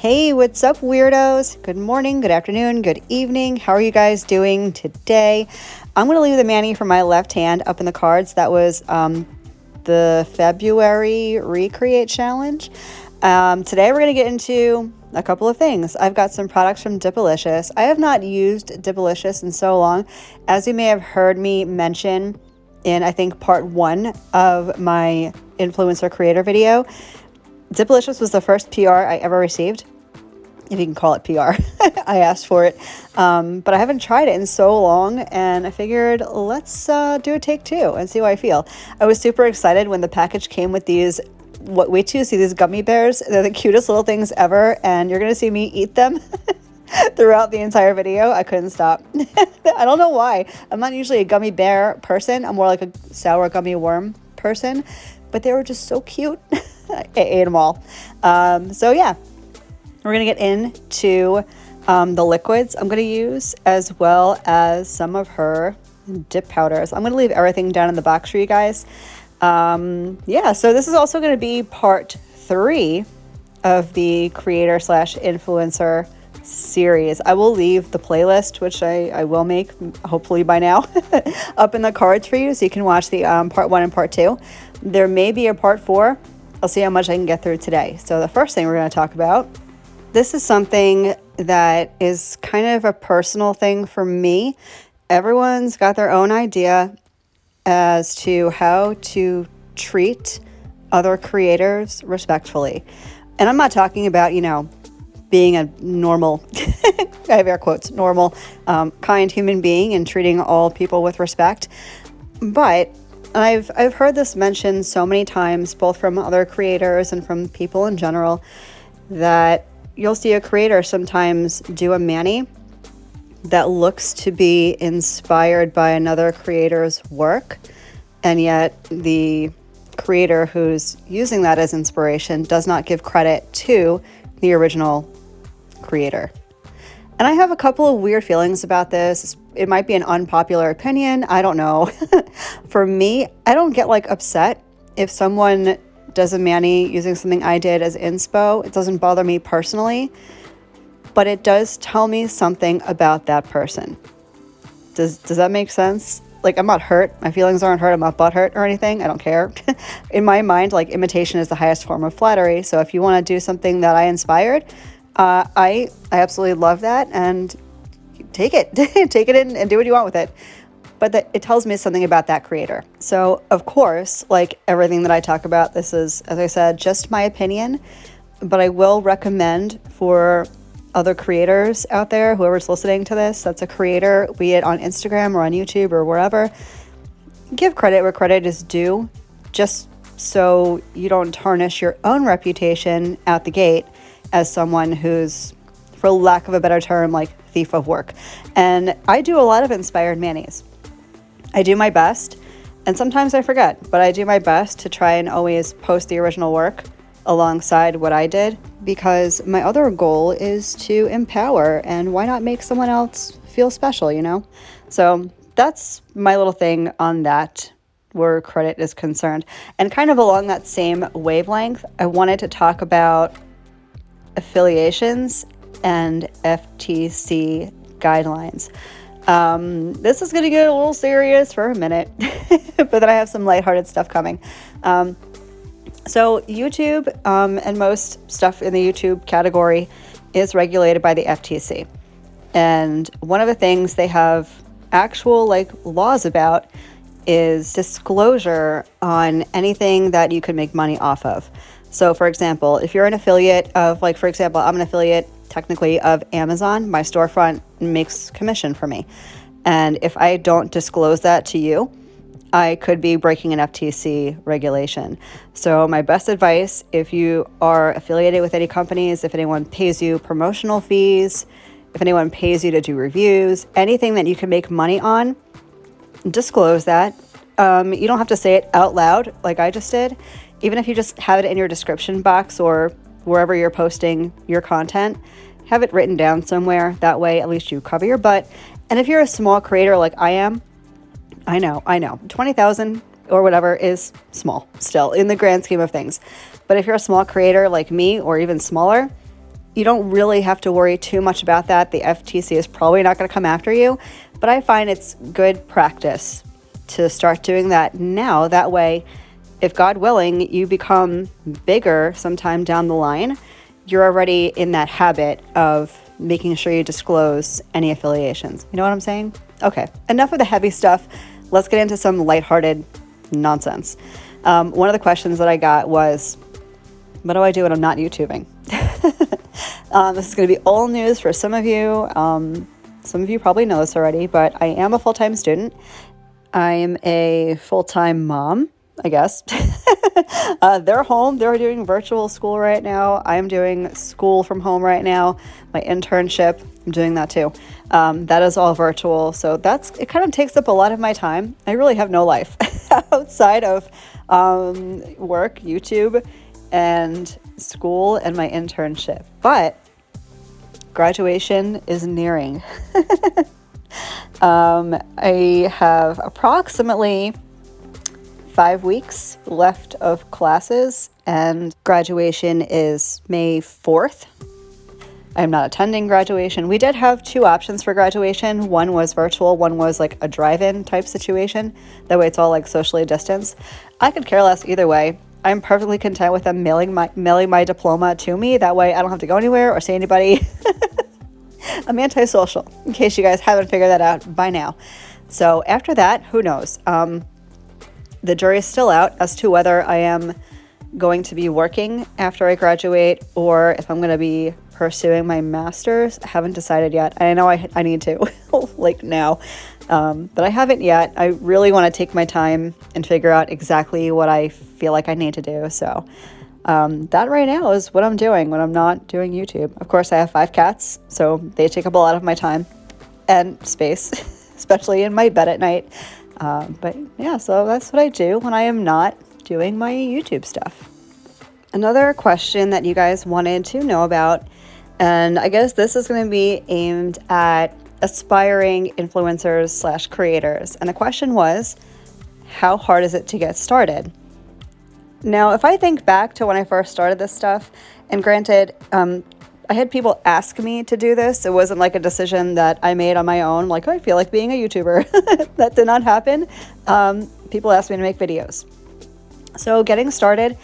Hey, what's up, weirdos? Good morning, good afternoon, good evening. How are you guys doing today? I'm going to leave the mani for my left hand up in the cards. That was the February Recreate Challenge. Today we're going to get into a couple of things. I've got some products from Dipalicious. I have not used Dipalicious in so long. As you may have heard me mention in, I think, part 1 of my influencer creator video, Dipalicious was the first PR I ever received, if you can call it PR. I asked for it, but I haven't tried it in so long, and I figured let's do a take 2 and see how I feel. I was super excited when the package came with these, wait till you see these gummy bears. They're the cutest little things ever, and you're going to see me eat them throughout the entire video. I couldn't stop. I don't know why. I'm not usually a gummy bear person. I'm more like a sour gummy worm person, but they were just so cute. I ate them all. So yeah, we're going to get into the liquids I'm going to use, as well as some of her dip powders. I'm going to leave everything down in the box for you guys. Yeah, so this is also going to be part 3 of the creator / influencer series. I will leave the playlist, which I will make hopefully by now, up in the cards for you, so you can watch the part 1 and part 2. There may be a part 4. I'll see how much I can get through today. So the first thing we're going to talk about, this is something that is kind of a personal thing for me. Everyone's got their own idea as to how to treat other creators respectfully. And I'm not talking about, being a normal, I have air quotes, normal, kind human being and treating all people with respect. But I've heard this mentioned so many times, both from other creators and from people in general, that you'll see a creator sometimes do a mani that looks to be inspired by another creator's work, and yet the creator who's using that as inspiration does not give credit to the original creator. And I have a couple of weird feelings about this. It might be an unpopular opinion. I don't know. For me, I don't get upset if someone does a mani using something I did as inspo. It doesn't bother me personally, but it does tell me something about that person. Does that make sense? I'm not hurt. My feelings aren't hurt. I'm not butthurt or anything. I don't care. In my mind, imitation is the highest form of flattery. So if you want to do something that I inspired, I absolutely love that, and take it. Take it in and do what you want with it. But it tells me something about that creator. So, of course, like everything that I talk about, this is, as I said, just my opinion. But I will recommend for other creators out there, whoever's listening to this, that's a creator, be it on Instagram or on YouTube or wherever, give credit where credit is due, just so you don't tarnish your own reputation out the gate as someone who's, for lack of a better term, thief of work. And I do a lot of inspired manis. I do my best, and sometimes I forget, but I do my best to try and always post the original work alongside what I did, because my other goal is to empower, and why not make someone else feel special, So that's my little thing on that, where credit is concerned. And kind of along that same wavelength, I wanted to talk about affiliations and FTC guidelines. This is going to get a little serious for a minute, but then I have some lighthearted stuff coming. So YouTube and most stuff in the YouTube category is regulated by the FTC. And one of the things they have actual laws about is disclosure on anything that you can make money off of. So for example, if you're an affiliate of, for example, I'm an affiliate technically of Amazon, my storefront makes commission for me. And if I don't disclose that to you, I could be breaking an FTC regulation. So my best advice, if you are affiliated with any companies, if anyone pays you promotional fees, if anyone pays you to do reviews, anything that you can make money on, disclose that. You don't have to say it out loud like I just did. Even if you just have it in your description box or wherever you're posting your content, have it written down somewhere. That way, at least you cover your butt. And if you're a small creator like I am, I know, 20,000 or whatever is small still in the grand scheme of things. But if you're a small creator like me, or even smaller, you don't really have to worry too much about that. The FTC is probably not going to come after you, but I find it's good practice to start doing that now. That way, if God willing, you become bigger sometime down the line, you're already in that habit of making sure you disclose any affiliations. You know what I'm saying? Okay, enough of the heavy stuff. Let's get into some lighthearted nonsense. One of the questions that I got was, what do I do when I'm not YouTubing? This is going to be old news for some of you. Some of you probably know this already, but I am a full-time student. I'm a full-time mom, I guess. They're home. They're doing virtual school right now. I'm doing school from home right now. My internship, I'm doing that too. That is all virtual. So it kind of takes up a lot of my time. I really have no life outside of work, YouTube, and school and my internship. But graduation is nearing. I have approximately 5 weeks left of classes, and graduation is May 4th. I'm not attending graduation. We did have 2 options for graduation. One was virtual, one was like a drive-in type situation. That way it's all like socially distanced. I could care less either way. I'm perfectly content with them mailing my diploma to me. That way I don't have to go anywhere or see anybody. I'm antisocial, in case you guys haven't figured that out by now. So after that, who knows? The jury is still out as to whether I am going to be working after I graduate or if I'm going to be pursuing my master's. I haven't decided yet. I know I need to, like now, but I haven't yet. I really want to take my time and figure out exactly what I feel like I need to do. So that right now is what I'm doing when I'm not doing YouTube. Of course, I have 5 cats, so they take up a lot of my time and space, especially in my bed at night. But yeah, so that's what I do when I am not doing my YouTube stuff. Another question that you guys wanted to know about, and I guess this is going to be aimed at aspiring influencers / creators. And the question was, how hard is it to get started? Now, if I think back to when I first started this stuff, and granted, I had people ask me to do this. It wasn't like a decision that I made on my own, like, oh, I feel like being a YouTuber. That did not happen. People asked me to make videos. So getting started,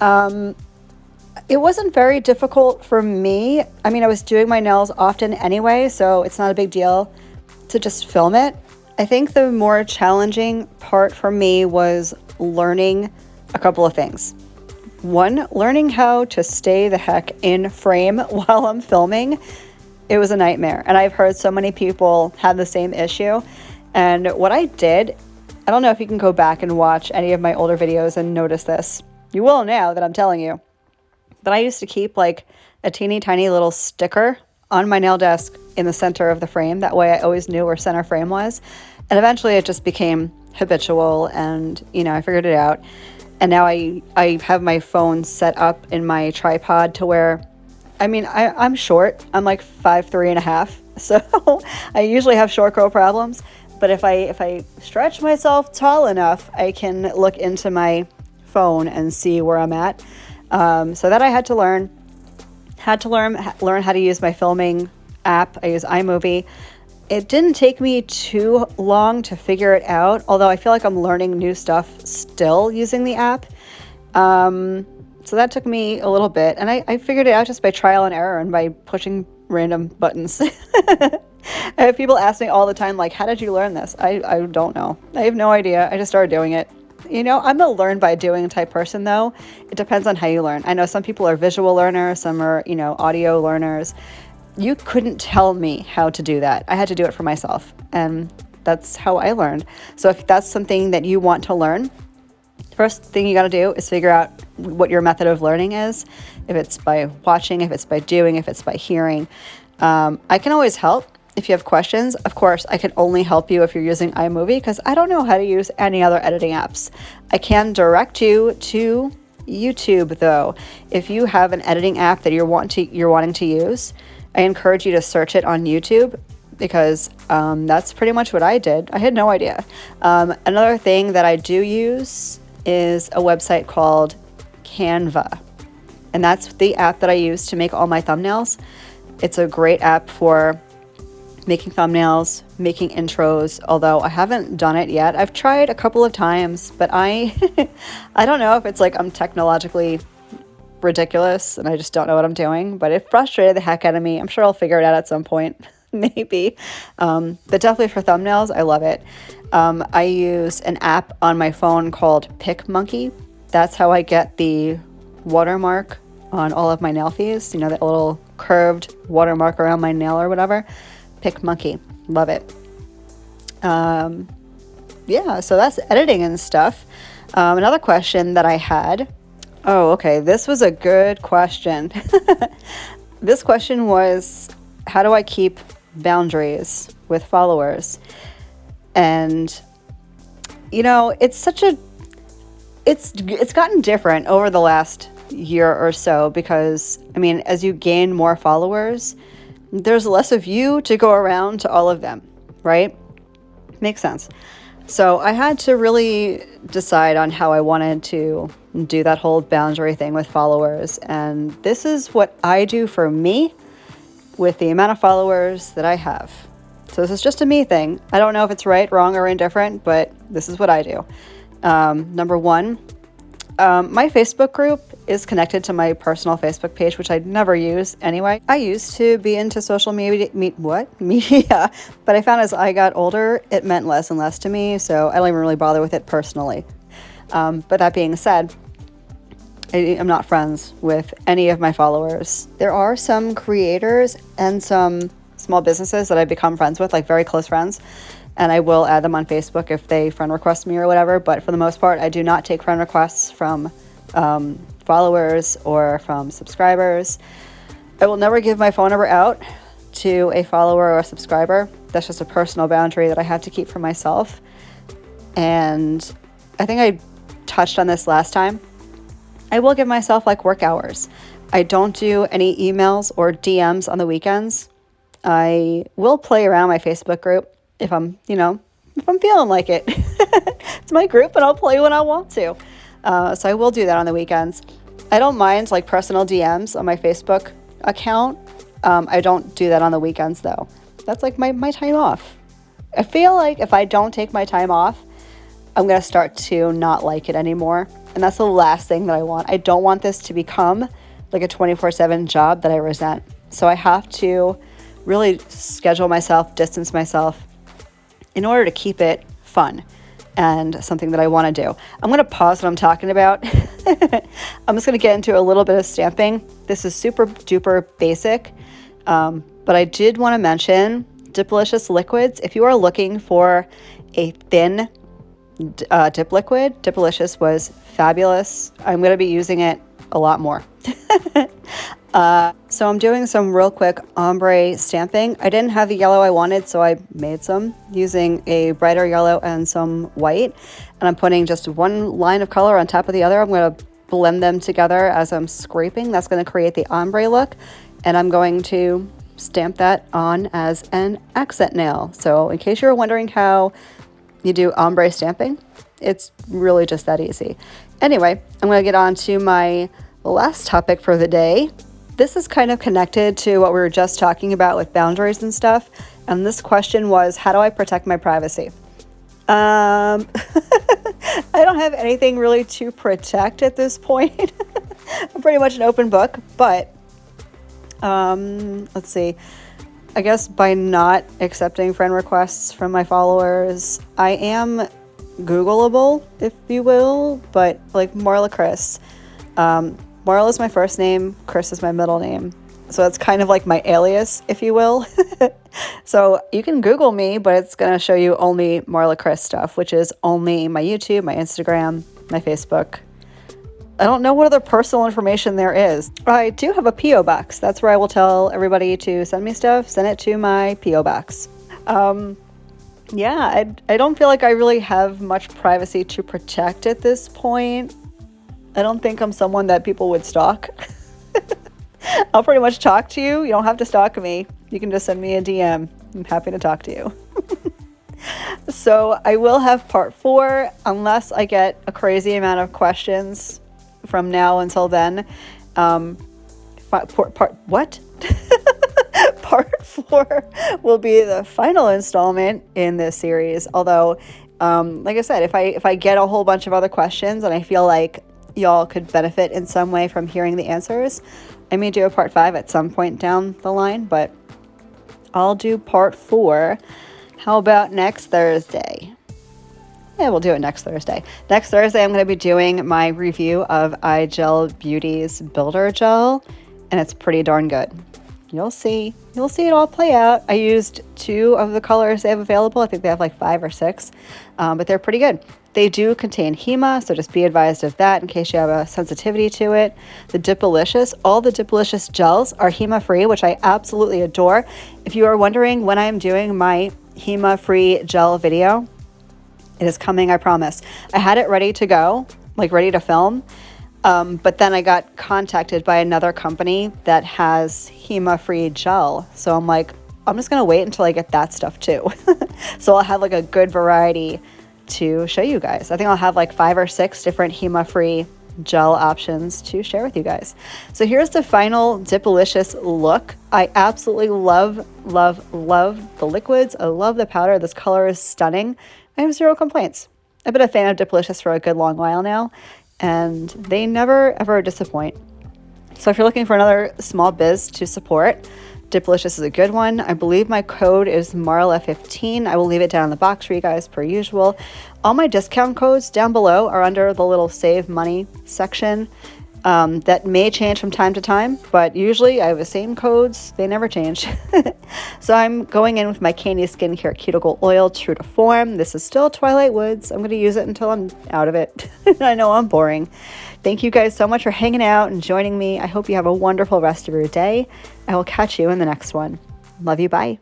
it wasn't very difficult for me. I mean, I was doing my nails often anyway, so it's not a big deal to just film it. I think the more challenging part for me was learning a couple of things. One, learning how to stay the heck in frame while I'm filming. It was a nightmare. And I've heard so many people have the same issue. And what I did, I don't know if you can go back and watch any of my older videos and notice this. You will now that I'm telling you. But I used to keep like a teeny tiny little sticker on my nail desk in the center of the frame. That way I always knew where center frame was. And eventually it just became habitual and, I figured it out. And now I have my phone set up in my tripod to where, I'm short. I'm like 5'3.5". So I usually have short girl problems. But if I stretch myself tall enough, I can look into my phone and see where I'm at. So that I had to learn how to use my filming app. I use iMovie. It didn't take me too long to figure it out, although I feel like I'm learning new stuff still using the app. So that took me a little bit, and I figured it out just by trial and error and by pushing random buttons. I have people ask me all the time, like, how did you learn this? I don't know. I have no idea. I just started doing it. I'm a learn by doing type person, though. It depends on how you learn. I know some people are visual learners, some are, audio learners. You couldn't tell me how to do that. I had to do it for myself, and that's how I learned. So if that's something that you want to learn, first thing you got to do is figure out what your method of learning is. If it's by watching, if it's by doing, if it's by hearing. I can always help if you have questions. Of course, I can only help you if you're using iMovie because I don't know how to use any other editing apps. I can direct you to YouTube, though. If you have an editing app that you're wanting to use, I encourage you to search it on YouTube because that's pretty much what I did. I had no idea. Another thing that I do use is a website called Canva. and that's the app that I use to make all my thumbnails. It's a great app for making thumbnails, making intros, although I haven't done it yet. I've tried a couple of times, but I don't know if it's like I'm technologically ridiculous and I just don't know what I'm doing, but it frustrated the heck out of me. I'm sure I'll figure it out at some point, maybe. But definitely for thumbnails, I love it. I use an app on my phone called PicMonkey. That's how I get the watermark on all of my nail fees, you know, that little curved watermark around my nail or whatever. PicMonkey, love it. Yeah, so that's editing and stuff. Another question that I had, oh, okay, this was a good question. This question was, how do I keep boundaries with followers? And, you know, it's gotten different over the last year or so because, I mean, as you gain more followers, there's less of you to go around to all of them, right? Makes sense. So I had to really decide on how I wanted to do that whole boundary thing with followers. And this is what I do for me with the amount of followers that I have. So this is just a me thing. I don't know if it's right, wrong, or indifferent, but this is what I do. Number one, my Facebook group is connected to my personal Facebook page, which I never use anyway. I used to be into social media, media, but I found as I got older, it meant less and less to me, so I don't even really bother with it personally. But that being said, I'm not friends with any of my followers. There are some creators and some small businesses that I've become friends with, like very close friends, and I will add them on Facebook if they friend request me or whatever, but for the most part, I do not take friend requests from followers or from subscribers. I will never give my phone number out to a follower or a subscriber. That's just a personal boundary that I have to keep for myself. And I think I touched on this last time. I will give myself like work hours. I don't do any emails or DMs on the weekends. I will play around my Facebook group if I'm feeling like it. It's my group and I'll play when I want to. So I will do that on the weekends. I don't mind like personal DMs on my Facebook account. I don't do that on the weekends though. That's like my time off. I feel like if I don't take my time off, I'm going to start to not like it anymore. And that's the last thing that I want. I don't want this to become like a 24/7 job that I resent. So I have to really schedule myself, distance myself in order to keep it fun and something that I want to do. I'm going to pause what I'm talking about. I'm just going to get into a little bit of stamping. This is super duper basic, but I did want to mention Dipalicious liquids. If you are looking for a thin dip liquid, Dipalicious was fabulous. I'm going to be using it a lot more. So I'm doing some real quick ombre stamping. I didn't have the yellow I wanted, so I made some using a brighter yellow and some white. And I'm putting just one line of color on top of the other. I'm going to blend them together as I'm scraping. That's going to create the ombre look. And I'm going to stamp that on as an accent nail. So in case you're wondering how you do ombre stamping, it's really just that easy. Anyway, I'm going to get on to my last topic for the day. This is kind of connected to what we were just talking about with boundaries and stuff. And this question was, how do I protect my privacy? I don't have anything really to protect at this point. I'm pretty much an open book, but let's see. I guess by not accepting friend requests from my followers, I am Googleable, if you will, but like Marlakris. Marla is my first name, Chris is my middle name. So it's kind of like my alias, if you will. So you can Google me, but it's going to show you only Marlakris stuff, which is only my YouTube, my Instagram, my Facebook. I don't know what other personal information there is. I do have a P.O. box. That's where I will tell everybody to send me stuff. Send it to my P.O. box. Yeah, I don't feel like I really have much privacy to protect at this point. I don't think I'm someone that people would stalk. I'll pretty much talk to you. You don't have to stalk me. You can just send me a DM. I'm happy to talk to you. So I will have part 4 unless I get a crazy amount of questions from now until then. What? Part 4 will be the final installment in this series. Although, like I said, if I get a whole bunch of other questions and I feel like y'all could benefit in some way from hearing the answers, I may do a part 5 at some point down the line, but I'll do part 4. How about next Thursday? Yeah, we'll do it next Thursday. Next Thursday, I'm going to be doing my review of iGel Beauty's Builder Gel, and it's pretty darn good. You'll see it all play out. I used 2 of the colors they have available. I think they have like 5 or 6, but they're pretty good. They do contain HEMA, so just be advised of that in case you have a sensitivity to it. The Dipalicious, all the Dipalicious gels are HEMA-free, which I absolutely adore. If you are wondering when I'm doing my HEMA-free gel video, it is coming, I promise. I had it ready to go, like ready to film, but then I got contacted by another company that has HEMA-free gel. So I'm like, I'm just going to wait until I get that stuff too. So I'll have like a good variety to show you guys. I think I'll have like 5 or 6 different HEMA-free gel options to share with you guys. So here's the final Dipalicious look. I absolutely love the liquids. I love the powder. This color is stunning. I have 0 complaints. I've been a fan of Dipalicious for a good long while now, and they never ever disappoint. So if you're looking for another small biz to support, Dipalicious is a good one. I believe my code is Marla15. I will leave it down in the box for you guys per usual. All my discount codes down below are under the little save money section. That may change from time to time, but usually I have the same codes. They never change. So I'm going in with my Candi Skin Care Cuticle Oil True to Form. This is still Twilight Woods. I'm going to use it until I'm out of it. I know I'm boring. Thank you guys so much for hanging out and joining me. I hope you have a wonderful rest of your day. I will catch you in the next one. Love you. Bye.